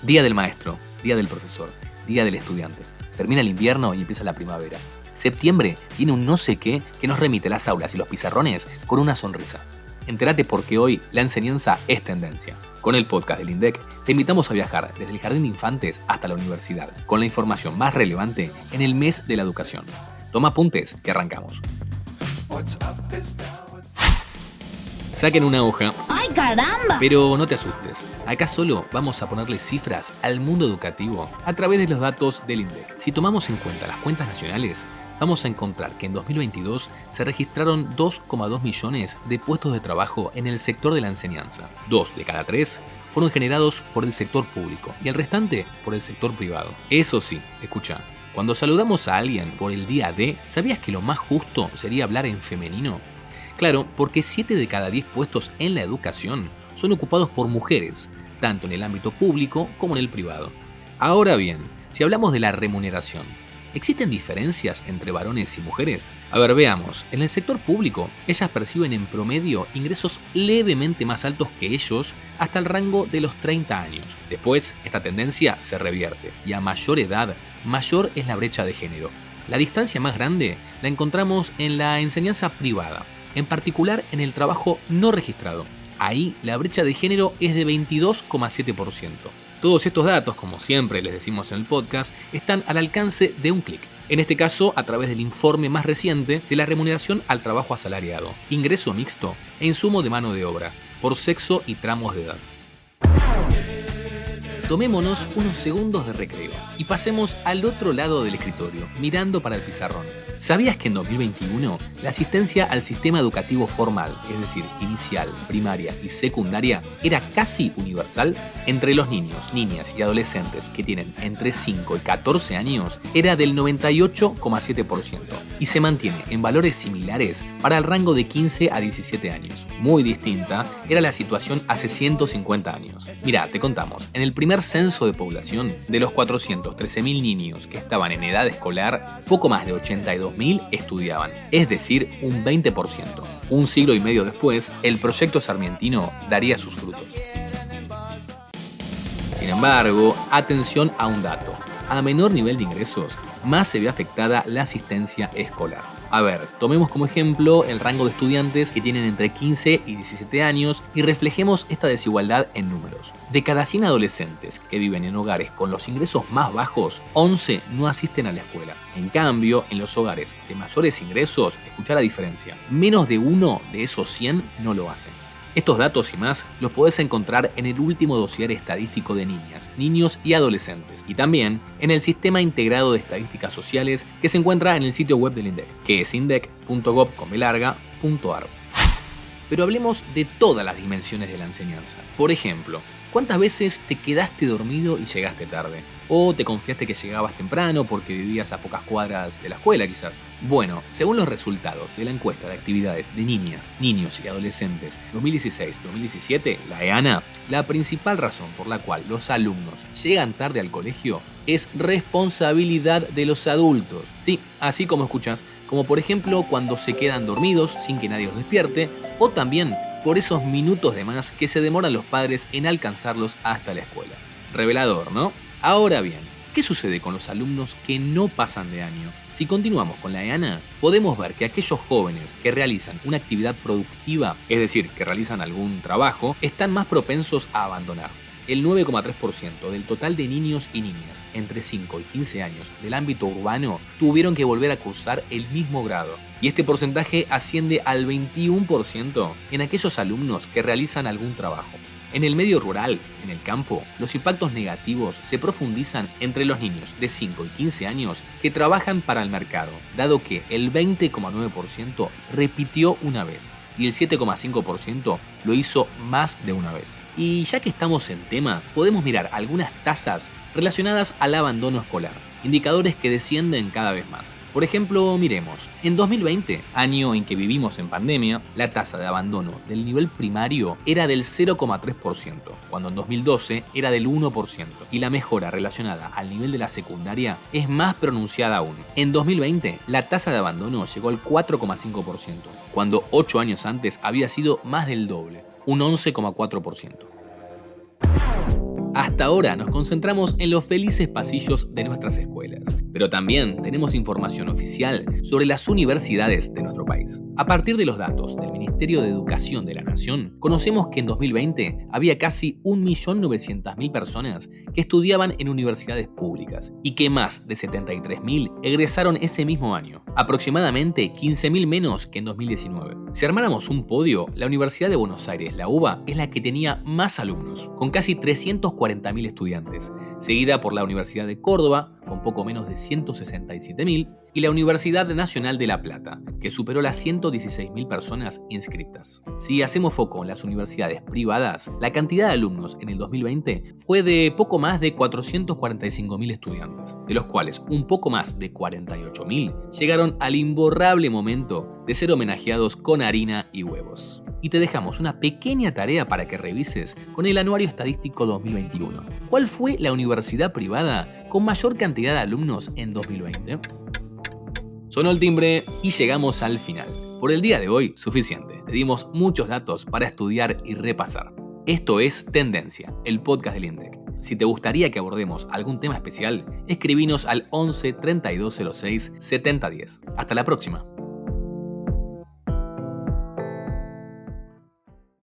Día del maestro, día del profesor, día del estudiante. Termina el invierno y empieza la primavera. Septiembre tiene un no sé qué que nos remite a las aulas y los pizarrones con una sonrisa. Entérate porque hoy la enseñanza es tendencia. Con el podcast del INDEC te invitamos a viajar desde el jardín de infantes hasta la universidad, con la información más relevante en el mes de la educación. Toma apuntes, que arrancamos. Saquen una hoja. ¡Ay, caramba! Pero no te asustes. Acá solo vamos a ponerle cifras al mundo educativo a través de los datos del INDEC. Si tomamos en cuenta las cuentas nacionales, vamos a encontrar que en 2022 se registraron 2,2 millones de puestos de trabajo en el sector de la enseñanza. 2 de cada 3 fueron generados por el sector público y el restante por el sector privado. Eso sí, escucha, cuando saludamos a alguien por el día de, ¿sabías que lo más justo sería hablar en femenino? Claro, porque 7 de cada 10 puestos en la educación son ocupados por mujeres, tanto en el ámbito público como en el privado. Ahora bien, si hablamos de la remuneración, ¿existen diferencias entre varones y mujeres? A ver, veamos. En el sector público, ellas perciben en promedio ingresos levemente más altos que ellos hasta el rango de los 30 años. Después, esta tendencia se revierte y a mayor edad, mayor es la brecha de género. La distancia más grande la encontramos en la enseñanza privada, en particular en el trabajo no registrado. Ahí la brecha de género es de 22,7%. Todos estos datos, como siempre les decimos en el podcast, están al alcance de un clic. En este caso, a través del informe más reciente de la remuneración al trabajo asalariado, ingreso mixto e insumo de mano de obra, por sexo y tramos de edad. Tomémonos unos segundos de recreo y pasemos al otro lado del escritorio, mirando para el pizarrón. ¿Sabías que en 2021 la asistencia al sistema educativo formal, es decir, inicial, primaria y secundaria, era casi universal? Entre los niños, niñas y adolescentes que tienen entre 5 y 14 años era del 98,7% y se mantiene en valores similares para el rango de 15 a 17 años. Muy distinta era la situación hace 150 años. Mirá, te contamos, en el primer censo de población, de los 413.000 niños que estaban en edad escolar, poco más de 82.000 estudiaban, es decir, un 20%. Un siglo y medio después, el proyecto sarmientino daría sus frutos. Sin embargo, atención a un dato. A menor nivel de ingresos, más se ve afectada la asistencia escolar. A ver, tomemos como ejemplo el rango de estudiantes que tienen entre 15 y 17 años y reflejemos esta desigualdad en números. De cada 100 adolescentes que viven en hogares con los ingresos más bajos, 11 no asisten a la escuela. En cambio, en los hogares de mayores ingresos, escuchá la diferencia, menos de uno de esos 100 no lo hacen. Estos datos y más los podés encontrar en el último dossier estadístico de niñas, niños y adolescentes, y también en el Sistema Integrado de Estadísticas Sociales que se encuentra en el sitio web del INDEC, que es indec.gov.ar. Pero hablemos de todas las dimensiones de la enseñanza. Por ejemplo, ¿cuántas veces te quedaste dormido y llegaste tarde? ¿O te confiaste que llegabas temprano porque vivías a pocas cuadras de la escuela quizás? Bueno, según los resultados de la encuesta de actividades de niñas, niños y adolescentes 2016-2017, la EANA, la principal razón por la cual los alumnos llegan tarde al colegio es responsabilidad de los adultos. Sí, así como escuchas, como por ejemplo cuando se quedan dormidos sin que nadie los despierte, o también por esos minutos de más que se demoran los padres en alcanzarlos hasta la escuela. Revelador, ¿no? Ahora bien, ¿qué sucede con los alumnos que no pasan de año? Si continuamos con la EANA, podemos ver que aquellos jóvenes que realizan una actividad productiva, es decir, que realizan algún trabajo, están más propensos a abandonar. El 9,3% del total de niños y niñas entre 5 y 15 años del ámbito urbano tuvieron que volver a cursar el mismo grado. Y este porcentaje asciende al 21% en aquellos alumnos que realizan algún trabajo. En el medio rural, en el campo, los impactos negativos se profundizan entre los niños de 5 y 15 años que trabajan para el mercado, dado que el 20,9% repitió una vez y el 7,5% lo hizo más de una vez. Y ya que estamos en tema, podemos mirar algunas tasas relacionadas al abandono escolar, indicadores que descienden cada vez más. Por ejemplo, miremos, en 2020, año en que vivimos en pandemia, la tasa de abandono del nivel primario era del 0,3%, cuando en 2012 era del 1%, y la mejora relacionada al nivel de la secundaria es más pronunciada aún. En 2020, la tasa de abandono llegó al 4,5%, cuando 8 años antes había sido más del doble, un 11,4%. Hasta ahora nos concentramos en los felices pasillos de nuestras escuelas, pero también tenemos información oficial sobre las universidades de nuestro país. A partir de los datos del Ministerio de Educación de la Nación, conocemos que en 2020 había casi 1.900.000 personas que estudiaban en universidades públicas y que más de 73.000 egresaron ese mismo año, aproximadamente 15.000 menos que en 2019. Si armáramos un podio, la Universidad de Buenos Aires, la UBA, es la que tenía más alumnos, con casi 340.000 estudiantes, seguida por la Universidad de Córdoba, con poco menos de 167.000, y la Universidad Nacional de La Plata, que superó las 116.000 personas inscritas. Si hacemos foco en las universidades privadas, la cantidad de alumnos en el 2020 fue de poco más de 445.000 estudiantes, de los cuales un poco más de 48.000 llegaron al imborrable momento de ser homenajeados con harina y huevos. Y te dejamos una pequeña tarea para que revises con el Anuario Estadístico 2021. ¿Cuál fue la universidad privada con mayor cantidad de alumnos en 2020? Sonó el timbre y llegamos al final. Por el día de hoy, suficiente. Te dimos muchos datos para estudiar y repasar. Esto es Tendencia, el podcast del INDEC. Si te gustaría que abordemos algún tema especial, escribinos al 11 3206 7010. Hasta la próxima.